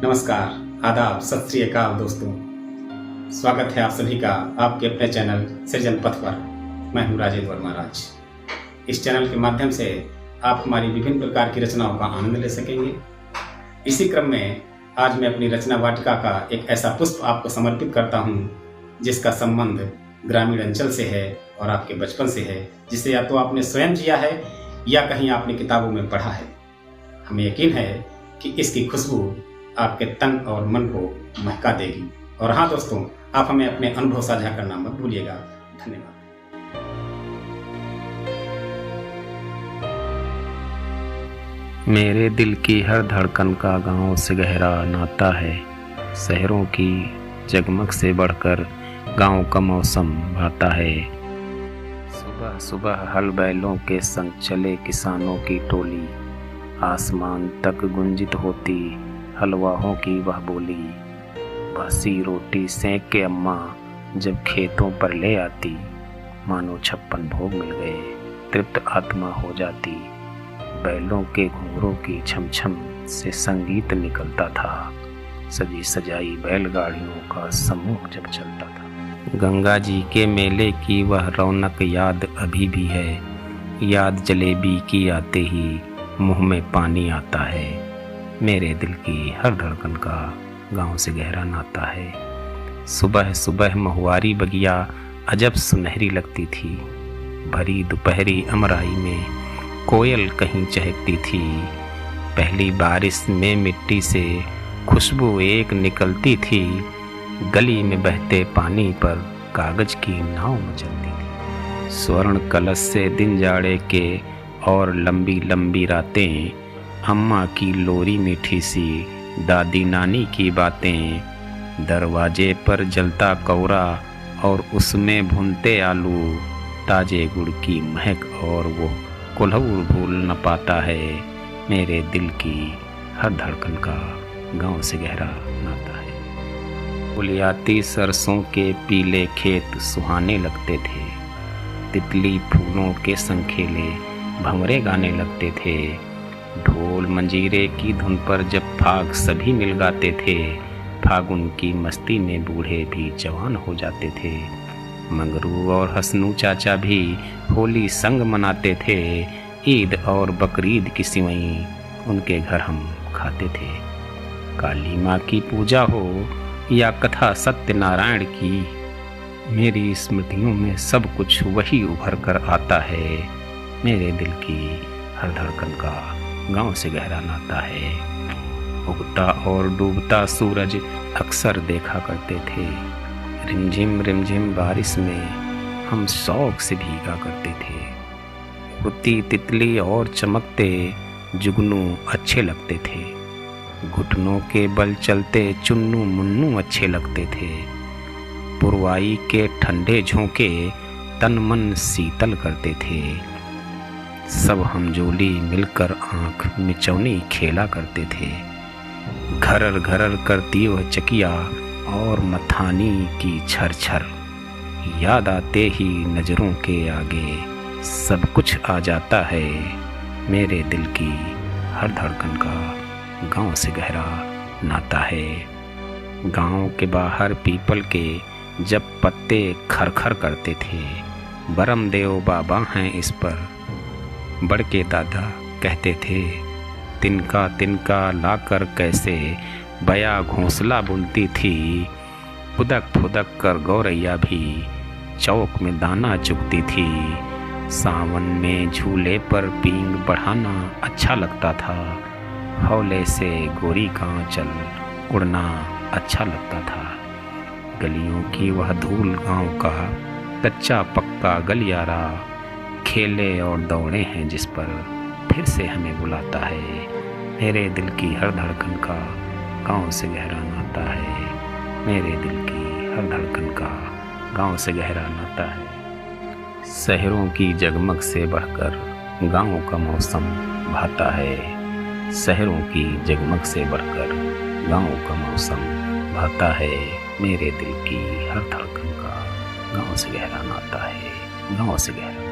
नमस्कार, आदाब, सत श्री अकाल दोस्तों। स्वागत है आप सभी का आपके अपने चैनल सृजन पथ पर। मैं हूं राजेंद्र वर्मा राज। इस चैनल के माध्यम से आप हमारी विभिन्न प्रकार की रचनाओं का आनंद ले सकेंगे। इसी क्रम में आज मैं अपनी रचना वाटिका का एक ऐसा पुष्प आपको समर्पित करता हूं जिसका संबंध ग्रामीण अंचल से है और आपके बचपन से है, जिसे या तो आपने स्वयं जिया है या कहीं आपने किताबों में पढ़ा है। हमें यकीन है कि इसकी खुशबू आपके तन और मन को महका देगी। और हाँ दोस्तों, आप हमें अपने अनुभव साझा करना मत भूलिएगा। धन्यवाद। मेरे दिल की हर धड़कन का गांव से गहरा नाता है। शहरों की जगमग से बढ़कर गांव का मौसम भाता है। सुबह सुबह हल बैलों के संग चले किसानों की टोली, आसमान तक गुंजित होती हलवाहों की वह बोली। बासी रोटी सेंक के अम्मा जब खेतों पर ले आती, मानो 56 भोग मिल गए, तृप्त आत्मा हो जाती। बैलों के घुंघरों की छमछम से संगीत निकलता था, सजी सजाई बैलगाड़ियों का समूह जब चलता था। गंगा जी के मेले की वह रौनक याद अभी भी है। याद जलेबी की आते ही मुंह में पानी आता है। मेरे दिल की हर धड़कन का गांव से गहरा नाता है। सुबह सुबह महुआरी बगिया अजब सुनहरी लगती थी। भरी दोपहरी अमराई में कोयल कहीं चहकती थी। पहली बारिश में मिट्टी से खुशबू एक निकलती थी। गली में बहते पानी पर कागज की नाव मचलती थी। स्वर्ण कलश से दिन जाड़े के और लंबी लंबी रातें, अम्मा की लोरी मीठी सी, दादी नानी की बातें। दरवाजे पर जलता कौरा और उसमें भुनते आलू, ताजे गुड़ की महक और वो कुल्हड़ भूल न पाता है। मेरे दिल की हर धड़कन का गांव से गहरा नाता है। फुलियाती सरसों के पीले खेत सुहाने लगते थे। तितली फूलों के संग खेले भंवरे गाने लगते थे। ढोल मंजीरे की धुन पर जब फाग सभी मिल गाते थे, फागुन की मस्ती में बूढ़े भी जवान हो जाते थे। मंगरू और हसनू चाचा भी होली संग मनाते थे। ईद और बकरीद की सिवई उनके घर हम खाते थे। काली माँ की पूजा हो या कथा सत्यनारायण की, मेरी स्मृतियों में सब कुछ वही उभर कर आता है। मेरे दिल की हर धड़कन का गांव से गहरा नाता है। उगता और डूबता सूरज अक्सर देखा करते थे। रिमझिम बारिश में हम शौक से भीगा करते थे। उड़ती तितली और चमकते जुगनू अच्छे लगते थे। घुटनों के बल चलते चुन्नू मुन्नू अच्छे लगते थे। पुरवाई के ठंडे झोंके तन मन शीतल करते थे। सब हम जोली मिलकर आँख मिचौनी खेला करते थे। घरर घरर करती वह चकिया और मथानी की छर छर, याद आते ही नजरों के आगे सब कुछ आ जाता है। मेरे दिल की हर धड़कन का गांव से गहरा नाता है। गांव के बाहर पीपल के जब पत्ते खरखर करते थे, बरमदेव बाबा हैं इस पर, बड़के दादा कहते थे। तिनका तिनका लाकर कैसे बया घोंसला बुनती थी। फुदक फुदक कर गौरैया भी चौक में दाना चुगती थी। सावन में झूले पर पींग बढ़ाना अच्छा लगता था। हौले से गोरी का चल उड़ना अच्छा लगता था। गलियों की वह धूल गांव का कच्चा पक्का गलियारा, खेले और दौड़े हैं जिस पर फिर से हमें बुलाता है। मेरे दिल की हर धड़कन का गांव से गहरा नाता है। मेरे दिल की हर धड़कन का गांव से गहरा नाता है। शहरों की जगमग से बढ़कर गांव का मौसम भाता है। शहरों की जगमग से बढ़कर गांव का मौसम भाता है। मेरे दिल की हर धड़कन का गांव से गहरा नाता है। गांव से गहरा